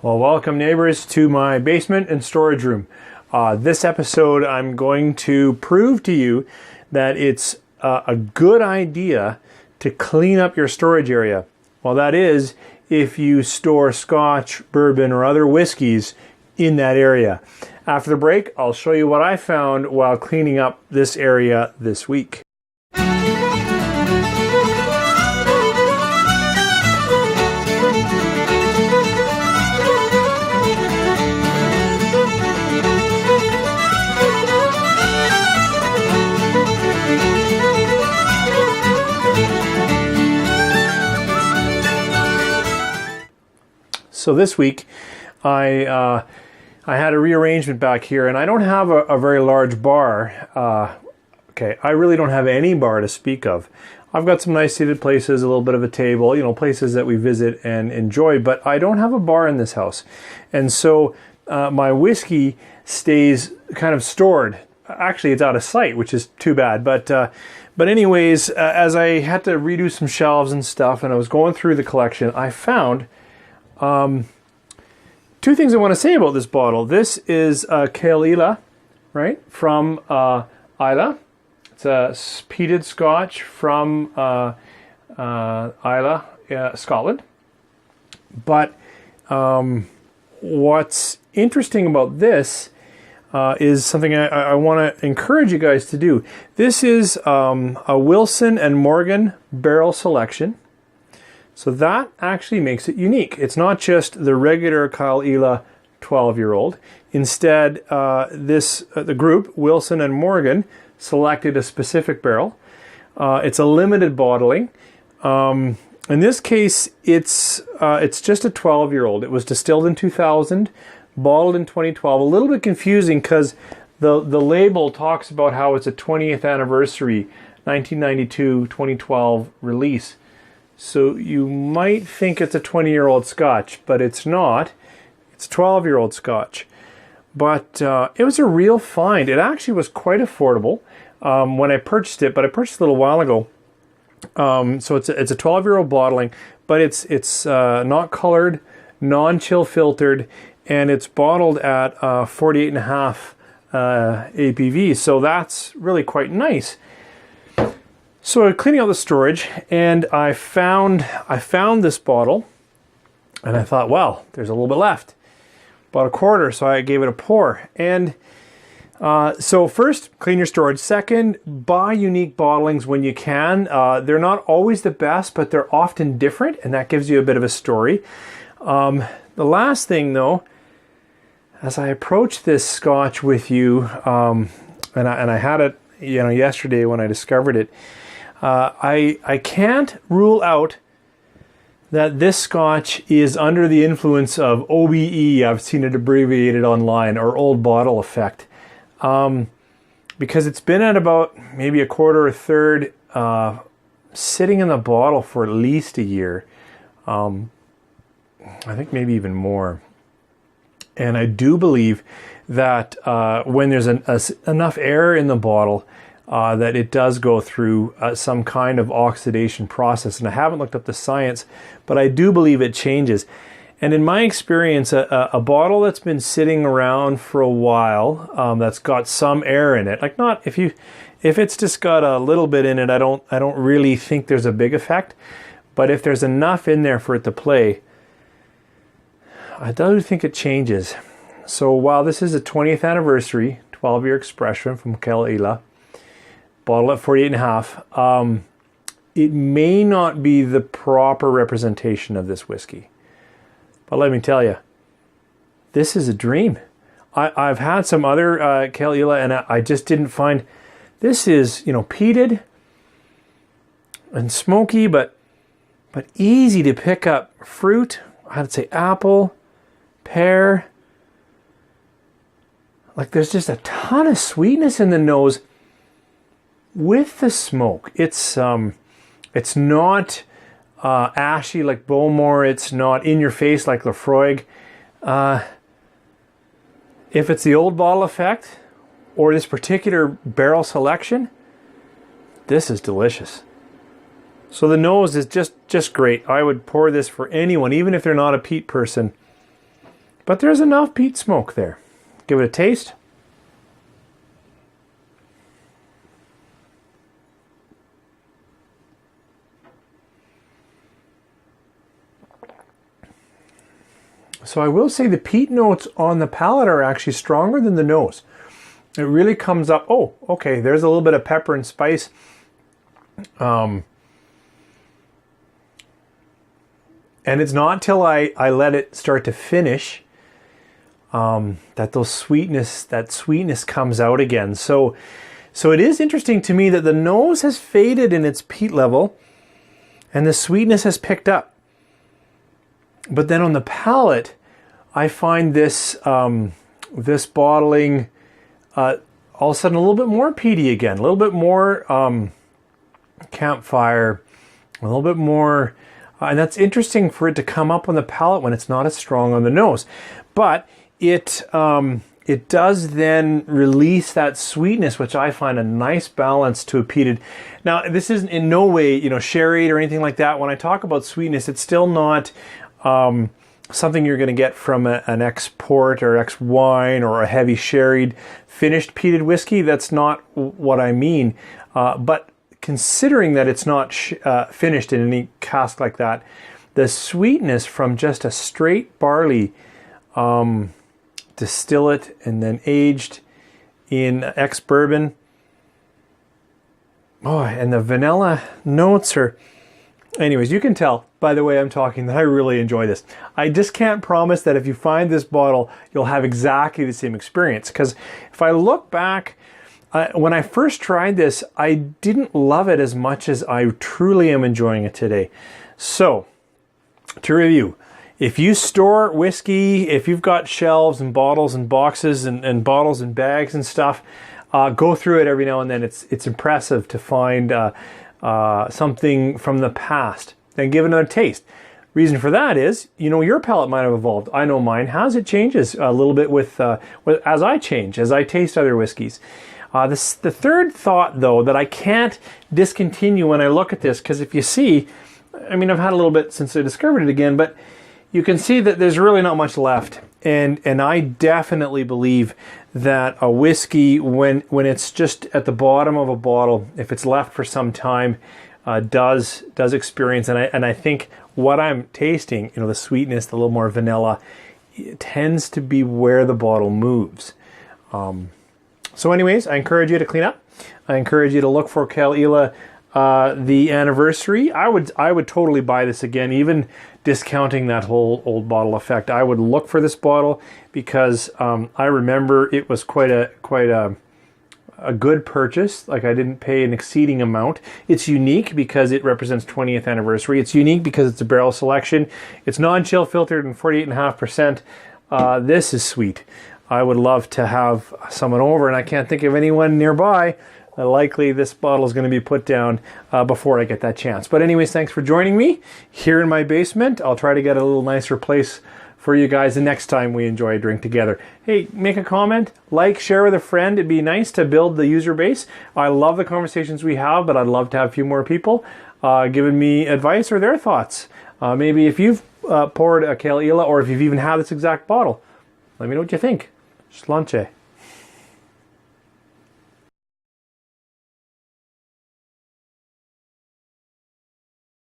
Well, welcome neighbors to my basement and storage room. This episode I'm going to prove to you that it's a good idea to clean up your storage area. Well, that is if you store scotch, bourbon, or other whiskeys in that area. After the break, I'll show you what I found while cleaning up this area this week. So this week, I had a rearrangement back here, and I don't have a very large bar. I really don't have any bar to speak of. I've got some nice seated places, a little bit of a table, places that we visit and enjoy, but I don't have a bar in this house. And so my whiskey stays kind of stored. Actually, it's out of sight, which is too bad. But anyways, as I had to redo some shelves and stuff, and I was going through the collection, I found two things I want to say about this bottle. This is Caol Ila, right, from Ila. It's a peated scotch from Ila, Scotland. But what's interesting about this is something I want to encourage you guys to do. This is a Wilson and Morgan barrel selection. So that actually makes it unique. It's not just the regular Caol Ila 12-year-old. Instead, the group, Wilson and Morgan, selected a specific barrel. It's a limited bottling. In this case, it's just a 12-year-old. It was distilled in 2000, bottled in 2012. A little bit confusing because the label talks about how it's a 20th anniversary, 1992-2012 release. So you might think it's a 20-year-old scotch, but it's not. It's a 12-year-old scotch. But it was a real find. It actually was quite affordable when I purchased it, but I purchased it a little while ago. So it's a 12-year-old bottling, but it's not colored, non-chill filtered, and it's bottled at 48.5 ABV. So that's really quite nice. So I'm cleaning out the storage, and I found this bottle, and I thought, well, there's a little bit left. About a quarter, so I gave it a pour. And so first, clean your storage. Second, buy unique bottlings when you can. They're not always the best, but they're often different, and that gives you a bit of a story. The last thing, though, as I approach this scotch with you, and I had it, yesterday when I discovered it. I can't rule out that this scotch is under the influence of OBE. I've seen it abbreviated online, or old bottle effect, because it's been at about maybe a quarter or a third sitting in the bottle for at least a year. I think maybe even more. And I do believe that when there's enough air in the bottle, that it does go through some kind of oxidation process. And I haven't looked up the science, but I do believe it changes. And in my experience, a bottle that's been sitting around for a while, that's got some air in it, like not if it's just got a little bit in it, I don't really think there's a big effect. But if there's enough in there for it to play, I do think it changes. So while this is a 20th anniversary 12-year expression from Caol Ila, bottle at 48.5, it may not be the proper representation of this whiskey. But let me tell you, this is a dream. I've had some other Caol Ila, and I just didn't find, this is, peated and smoky, but easy to pick up fruit. I'd say apple, pear. Like there's just a ton of sweetness in the nose. With the smoke, it's not ashy like Bowmore. It's not in your face like Lafroig. If it's the old bottle effect or this particular barrel selection, this is delicious. So the nose is just great. I would pour this for anyone, even if they're not a peat person. but there's enough peat smoke there. Give it a taste. So I will say the peat notes on the palate are actually stronger than the nose. It really comes up. Oh, okay, there's a little bit of pepper and spice. And it's not till I let it start to finish that sweetness comes out again. So it is interesting to me that the nose has faded in its peat level and the sweetness has picked up. But then on the palate, I find this this bottling all of a sudden a little bit more peaty again, a little bit more campfire, a little bit more, and that's interesting for it to come up on the palate when it's not as strong on the nose. But it does then release that sweetness, which I find a nice balance to a peated. Now, this isn't in no way, sherried or anything like that. When I talk about sweetness, it's still not something you're going to get from an ex-port or ex-wine or a heavy sherried finished peated whiskey. That's not what I mean. But considering that it's not finished in any cask like that, the sweetness from just a straight barley distillate and then aged in ex-bourbon. Oh, and the vanilla notes are... Anyways, you can tell by the way I'm talking that I really enjoy this. I just can't promise that if you find this bottle, you'll have exactly the same experience. Because if I look back, when I first tried this, I didn't love it as much as I truly am enjoying it today. So, to review, if you store whiskey, if you've got shelves and bottles and boxes and bottles and bags and stuff, go through it every now and then. It's impressive to find something from the past and give it another taste. Reason for that is, your palate might have evolved. I know mine has. It changes a little bit with as I change, as I taste other whiskeys. The third thought, though, that I can't discontinue when I look at this, because if you see, I've had a little bit since I discovered it again, but you can see that there's really not much left. And I definitely believe that a whiskey, when it's just at the bottom of a bottle, if it's left for some time, does experience. And I think what I'm tasting, the sweetness, the little more vanilla, it tends to be where the bottle moves. So anyways, I encourage you to clean up. I encourage you to look for Caol Ila, the anniversary. I would totally buy this again, even discounting that whole old bottle effect. I would look for this bottle because I remember it was quite a good purchase. Like, I didn't pay an exceeding amount. It's unique because it represents 20th anniversary. It's unique because it's a barrel selection. It's non-chill filtered and 48.5%. This is sweet. I would love to have someone over, and I can't think of anyone nearby. Likely this bottle is going to be put down before I get that chance. But anyways, thanks for joining me here in my basement. I'll try to get a little nicer place for you guys the next time we enjoy a drink together. Hey, make a comment, like, share with a friend. It'd be nice to build the user base. I love the conversations we have, but I'd love to have a few more people giving me advice or their thoughts. Maybe if you've poured a Caol Ila, or if you've even had this exact bottle, let me know what you think. Sláinte.